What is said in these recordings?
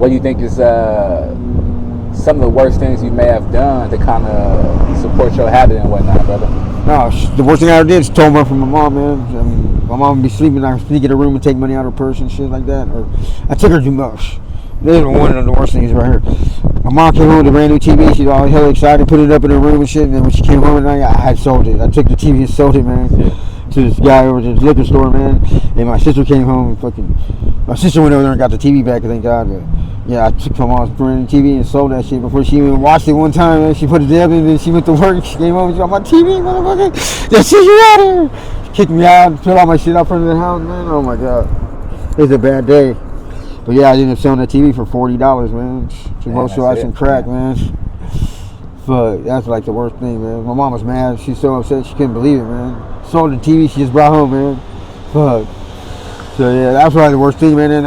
what do you think is some of the worst things you may have done to kind of support your habit and whatnot, brother? No, the worst thing I ever did is stole money from my mom, man. I mean, my mom would be sleeping, I would sneak in her room and take money out of her purse and shit like that. Or I took her too much. This is one of the worst things right here. My mom came home with a brand new TV. She was all hella excited, put it up in her room and shit. And then when she came home at night, I had sold it. I took the TV and sold it, man, to this guy over to the liquor store, man. And my sister came home and my sister went over there and got the TV back, thank God. But yeah, I took my mom's brand new TV and sold that shit before she even watched it one time, man. She put it there and then she went to work. She came home and she got my TV, motherfucker. That shit, you out here. She kicked me out, put all my shit out front of the house, man. Oh my God. It was a bad day. But yeah, I ended up selling that TV for $40, man. To go show some crack, man. But that's like the worst thing, man. My mom was mad. She's so upset she couldn't believe it, man. Sold the TV she just brought home, man. Fuck. So yeah, that's probably the worst thing, man. And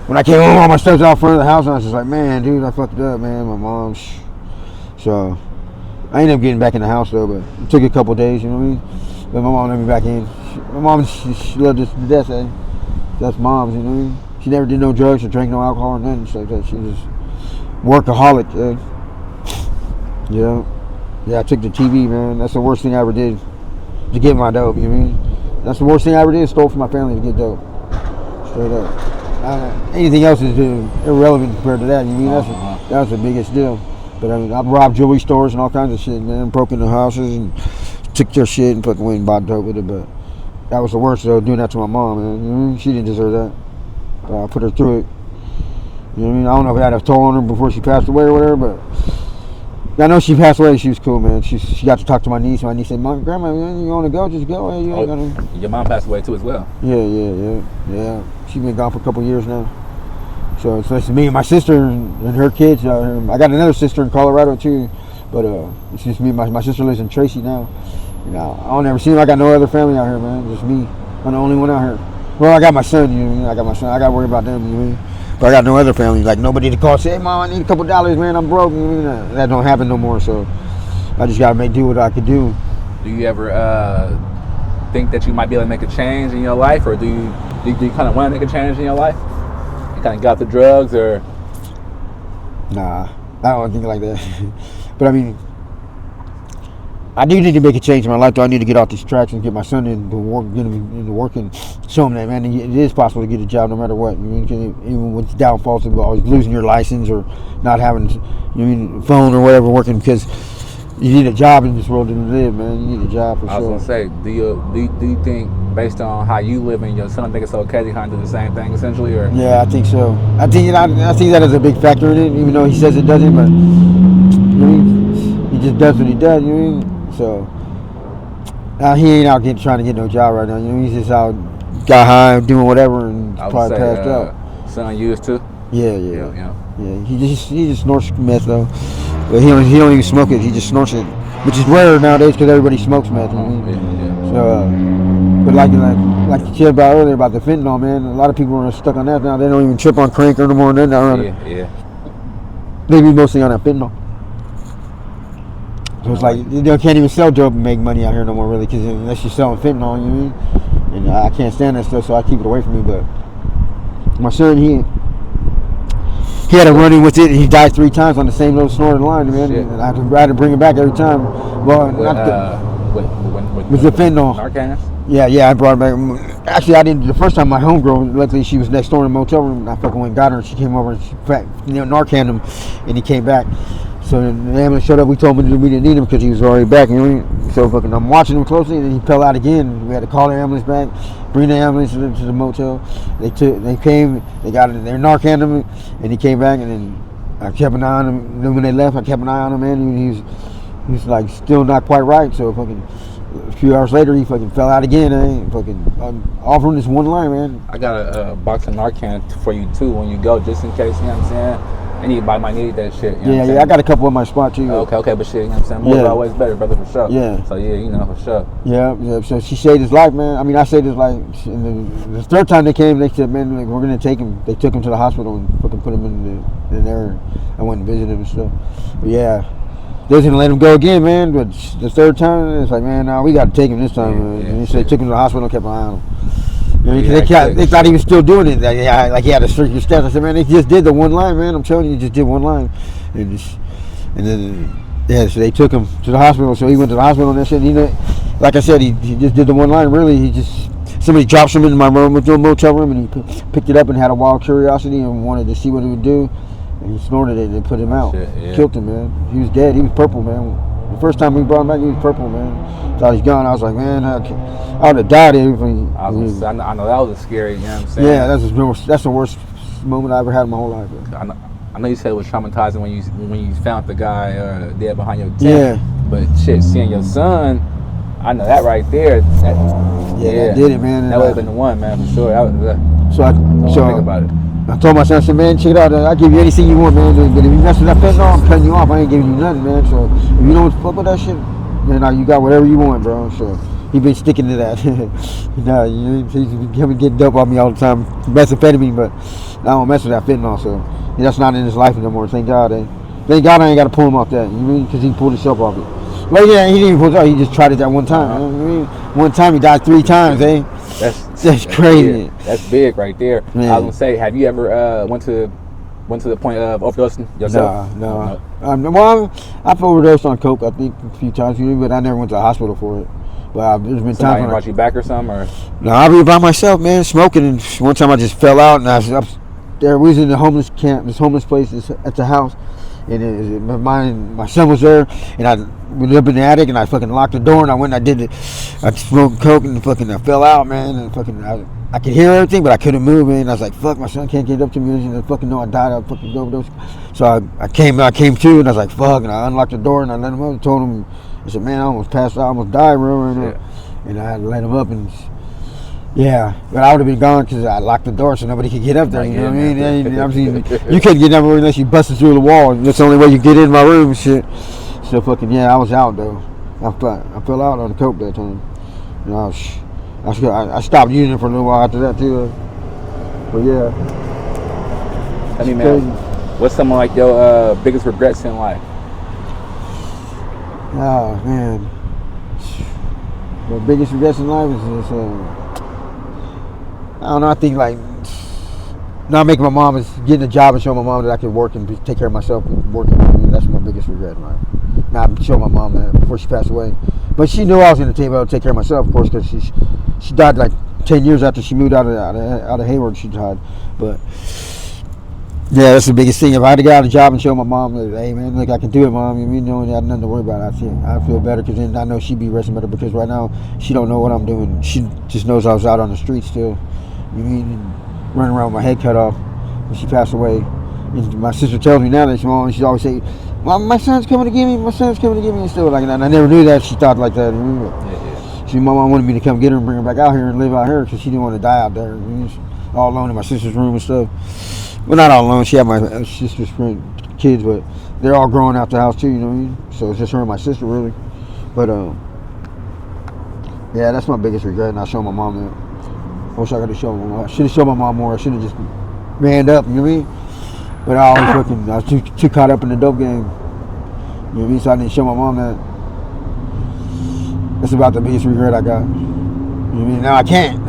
when I came home, all my stuff's out front of the house, and I was just like, man, dude, I fucked it up, man. My mom's. So I ended up getting back in the house though, but it took a couple days, you know what I mean? But my mom let me back in. My mom, she loved us to death, eh? That's moms, you know what I mean? She never did no drugs or drank no alcohol or nothing like that. She was workaholic. Yeah, I took the TV, man. That's the worst thing I ever did to get my dope, you know what I mean? That's the worst thing I ever did, stole from my family to get dope. Straight up. Anything else is irrelevant compared to that, you know what I mean? That's the biggest deal. But I mean, I've robbed jewelry stores and all kinds of shit, man. Broke into houses and took their shit and fucking went and bought dope with it, but that was the worst though, doing that to my mom, man. You know what I mean? She didn't deserve that. I put her through it. You know what I mean? I don't know if I had a toll on her before she passed away or whatever, but I know she passed away. She was cool, man. She got to talk to my niece. My niece said, "Mom, Grandma, man, you want to go? Just go. Hey, you ain't gonna..." Your mom passed away too as well. Yeah. She's been gone for a couple years now. So it's me and my sister and her kids. I got another sister in Colorado too, but it's just me. My sister lives in Tracy now. You know, I don't ever see them. I got no other family out here, man. Just me. I'm the only one out here. Well, I got my son, you know what I mean? I got my son. I got to worry about them, you know what I mean? But I got no other family. Like, nobody to call and say, "Hey, Mom, I need a couple dollars, man. I'm broke." You know what I mean? That don't happen no more, so I just got to make do what I could do. Do you ever think that you might be able to make a change in your life? Or do you kind of want to make a change in your life? You kind of got the drugs, or? Nah, I don't think like that. But, I mean, I do need to make a change in my life, though. I need to get off these tracks and get my son into work, get him into work, and show him that, man, it is possible to get a job no matter what. You mean, even with downfalls of always losing your license or not having, phone or whatever working, because you need a job in this world to live, man. You need a job for sure. I was gonna say, do you think, based on how you live and your son, think it's okay to kind of do the same thing essentially, or? Yeah, I think so. I think that is a big factor in it, even though he says it doesn't, but he just does what he does. You know what I mean? So he ain't out trying to get no job right now. You know, he's just out, got high, doing whatever, and probably passed out. Son used too. Yeah. He just snorts meth though, but he don't even smoke it. He just snorts it, which is rare nowadays because everybody smokes meth. You know? So, but like you said about earlier about the fentanyl, man. A lot of people are stuck on that now. They don't even trip on crank or no more than that. Yeah. They be mostly on that fentanyl. So it's like, you can't even sell dope and make money out here no more, really, because unless you're selling fentanyl, you know what I mean? And I can't stand that stuff, so I keep it away from me. But my son, he had a run-in with it, and he died 3 times on the same little snorted line, man. And I had to bring him back every time. Well, with the fentanyl. Narcan? Yeah, I brought him back. Actually, I didn't. The first time my homegirl, luckily she was next door in the motel room, I fucking went and got her, and she came over and she Narcaned him, and he came back. So then the ambulance showed up. We told him we didn't need him because he was already back. You know, so fucking I'm watching him closely, and then he fell out again. We had to call the ambulance back, bring the ambulance to the motel. They came, they got it. They Narcaned him, and he came back. And then I kept an eye on him. Then when they left, I kept an eye on him, man. And he's like still not quite right. So fucking a few hours later, he fucking fell out again. All from this one line, man. I got a box of Narcan for you too when you go, just in case. You know what I'm saying? Anybody might need that shit. You know yeah, I got a couple in my spot too. Okay, but shit, you know what I'm saying? More is always better, brother, for sure. Yeah. So yeah, for sure. Yeah. So she saved his life, man. I mean, I saved his life. And the third time they came, they said, man, like, we're gonna take him. They took him to the hospital and fucking put him in there. I went and visited him and stuff. But yeah, they was gonna let him go again, man. But the third time, it's like, man, no, we got to take him this time. And they took him to the hospital and kept an eye on him. You know, they thought he was still doing it. Like he had a circular steps. I said, man, they just did the one line, man. I'm telling you, he just did one line. And then, yeah, so they took him to the hospital. So he went to the hospital and that shit. Like I said, he just did the one line. Really, somebody dropped him into my room, into a motel room, and he picked it up and had a wild curiosity and wanted to see what it would do. And he snorted it and put him out. Shit, yeah. Killed him, man. He was dead. He was purple, man. The first time we brought him back, he was purple, man. Thought he's gone. I was like, man, I would have died. I know that was a scary, you know what I'm saying? Yeah, that's the worst moment I ever had in my whole life. Bro. I know you said it was traumatizing when you found the guy dead behind your tent. Yeah. But shit, seeing your son, I know that right there. That did it, man. That would have been the one, man, for sure. So think about it. I told my son, I said, man, check it out. I'll give you anything you want, man. But if you mess with that fentanyl, I'm cutting you off. I ain't giving you nothing, man. So if you don't fuck with that shit, then you got whatever you want, bro. So he been sticking to that. He's been getting dope on me all the time, methamphetamine, but I don't mess with that fentanyl. So that's not in his life anymore. Thank God. Thank God I ain't got to pull him off that. You know what I mean? Because he pulled himself off it. Well, yeah, he didn't even pull it off. He just tried it that one time. You know what I mean? One time he died 3 times, That's crazy. Big. That's big right there. Man. I was gonna say, have you ever went to the point of overdosing yourself? No. Well, I've overdosed on coke, I think, a few times, but I never went to the hospital for it. But there's been Somebody times brought you back or something, or no, I be by myself, man, smoking. And one time I just fell out, and I was up there. We was in the homeless camp, this homeless place at the house, and my son was there, and we lived in the attic, and I fucking locked the door, and I went and I did it. I smoked coke, and I fell out, man, and I could hear everything, but I couldn't move, man. I was like, fuck, my son can't get up to me, and I fucking know I died. I fucking overdosed. So I came to, and I was like, fuck, and I unlocked the door, and I let him up and told him, I said, man, I almost passed out, I almost died, bro, and I had to let him up, and yeah, but I would have been gone because I locked the door so nobody could get up there. You know what I mean? You couldn't get up unless you busted through the wall. That's the only way you get in my room and shit. So fucking I was out though. I fell out on the coke that time. You know, I stopped using it for a little while after that too. But yeah. Tell me, man, what's some of like your biggest regrets in life? Oh man, the biggest regrets in life is just I don't know. I think like not making my mom is getting a job and showing my mom that I can work and take care of myself and working. I mean, that's my biggest regret in life. Not showing my mom that before she passed away, but she knew I was going to able to take care of myself, of course, because she died like 10 years after she moved out of Hayward. She died, but yeah, that's the biggest thing. If I had to get out of a job and show my mom that, hey man, look, I can do it, mom. You know, I have nothing to worry about. I feel better because then I know she'd be resting better because right now she don't know what I'm doing. She just knows I was out on the street still. You mean running around with my head cut off when she passed away. And my sister tells me now that she's always say, "Mom, my son's coming to get me. My son's coming to get me." And still like, and I never knew that she thought like that. My mom wanted me to come get her and bring her back out here and live out here because she didn't want to die out there. All alone in my sister's room and stuff. Well, not all alone. She had my sister's kids, but they're all growing out the house too. You know what I mean? So it's just her and my sister really. But yeah, that's my biggest regret. Not showing my mom that. I wish I could have shown my mom. I should have shown my mom more. I should have just manned up. You know what I mean? But I was too caught up in the dope game. You know what I mean? So I didn't show my mom that. That's about the biggest regret I got. You know what I mean? Now I can't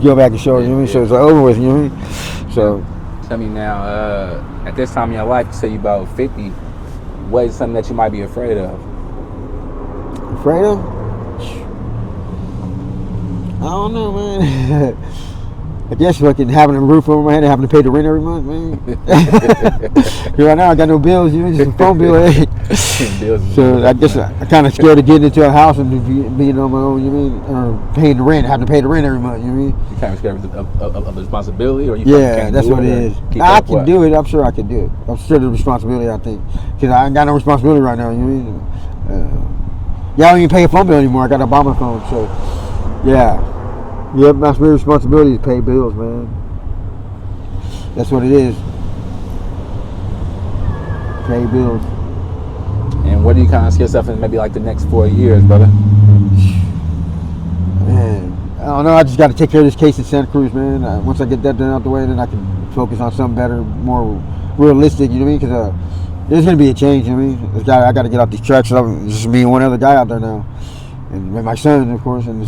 go back and show her. You know what I mean? So it's like over with. You know what I mean? So. Tell me now, at this time in your life, you say you're about 50, what is something that you might be afraid of? Afraid of? I don't know, man. I guess fucking having a roof over my head and having to pay the rent every month, man. Right now I got no bills, you know, just a phone bill. So I guess I'm kind of scared of getting into a house and being on my own, you mean, or paying the rent, having to pay the rent every month, you know what I mean? You kind of scared of the responsibility, or you can't that's what it is. I can do it. I'm sure I can do it. I'm sure the responsibility, I think, because I ain't got no responsibility right now, you know what I mean? I don't even pay a phone bill anymore. I got a bomber phone, so yeah. Yep, my responsibility is pay bills, man. That's what it is. Pay bills. And what do you kind of see yourself in maybe like the next 4 years, brother? Man, I don't know. I just got to take care of this case in Santa Cruz, man. Once I get that done out the way, then I can focus on something better, more realistic, you know what I mean? Because there's going to be a change, you know what I mean? I got to get off these tracks. It's just me and one other guy out there now. and my son, of course, and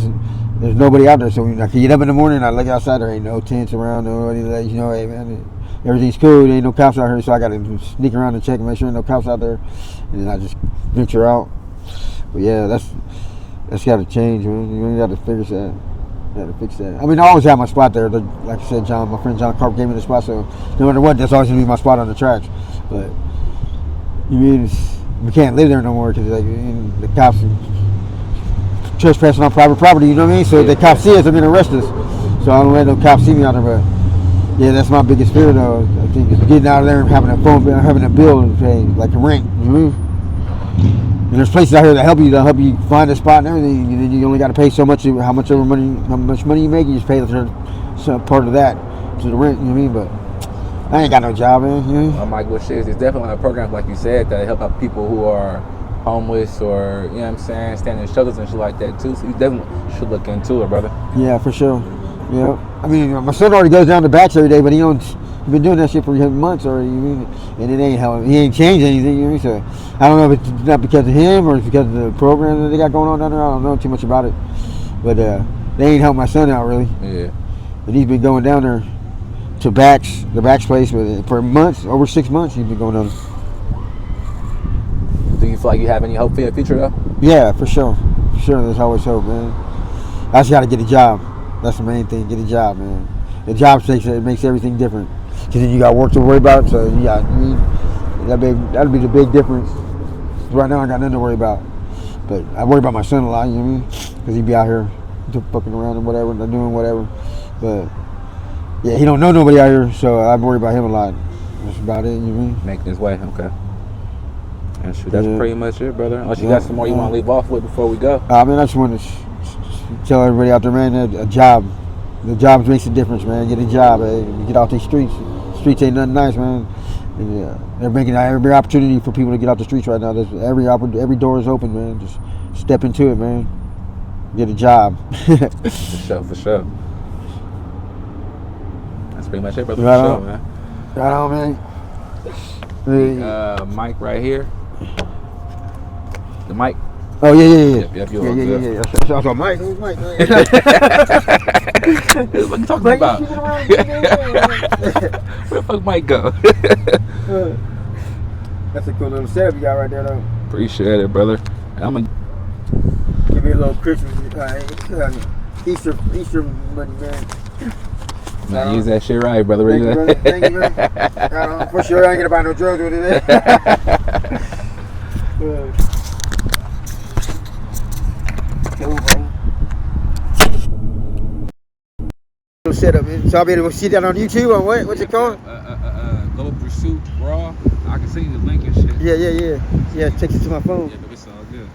there's nobody out there. So when I can get up in the morning, I look outside. There ain't no tents around. Nobody let you know, hey man, everything's cool. There ain't no cops out here, so I got to sneak around and check and make sure no cops out there, and then I just venture out. But yeah, that's got to change, man. You got to figure that. Got to fix that. I mean, I always have my spot there. Like I said, my friend John Carp gave me the spot, so no matter what, that's always gonna be my spot on the tracks. But we can't live there no more because like the cops are trespassing on private property. You know what I mean? So if the cops see us, they're gonna arrest us. So I don't let no cops see me out there. But yeah, that's my biggest fear, though. I think it's getting out of there and having a bill to pay, like a rent. You know? And there's places out here that help you find a spot and everything. And then you only got to pay so much, how much money you make, you just pay some part of that to the rent. You know what I mean? But I ain't got no job, man. You know? I'm like, well, shit, there's definitely a program like you said that help out people who are homeless or, you know what I'm saying, standing in shelters and shit like that too. So you definitely should look into it, brother. Yeah, for sure. Yeah, I mean, my son already goes down to backs every day, but he's been doing that shit for months already. You mean? And it ain't helping. He ain't changed anything. You know what I mean? So I don't know if it's not because of him or it's because of the program that they got going on down there. I don't know too much about it, but they ain't helping my son out really. Yeah. And he's been going down there to the Backs place for months, over 6 months. He's been going down there. Do you feel like you have any hope for your future though? Yeah, for sure. For sure, there's always hope, man. I just got to get a job. That's the main thing. Get a job, man. The job makes everything different. Because then you got work to worry about. So yeah, that'd be the big difference. Right now I got nothing to worry about. But I worry about my son a lot. You know what I mean? Because he be out here fucking around and whatever, doing whatever. But yeah, he don't know nobody out here, so I worry about him a lot. That's about it. You know what I mean? Making his way. Okay. And shoot, that's pretty much it, brother. Unless you got some more you want to leave off with before we go. I mean, I just want to tell everybody out there, man, that a job. The job makes a difference, man. Get a job, man. Get out these streets. Streets ain't nothing nice, man. And, they're making every opportunity for people to get out the streets right now. Every door is open, man. Just step into it, man. Get a job. For sure. That's pretty much it, brother. Right for on. sure, man. Right on, man. Mic right here. The mic. Oh yeah. Yep, Yeah. I saw Mike. Who's Mike? What are you talking about? Where the fuck Mike go? That's a cool little setup you got right there, though. Appreciate it, brother. I'm gonna give me a little Christmas, Easter money, man. Man, use that shit right, brother. Thank you, man. For sure, I ain't gonna buy no drugs with it. Set up, man. So I'll be able to see that on YouTube or what? What's it called? Global Pursuit Raw. I can send you the link and shit. Yeah. Yeah, text it to my phone. Yeah, but it's all good.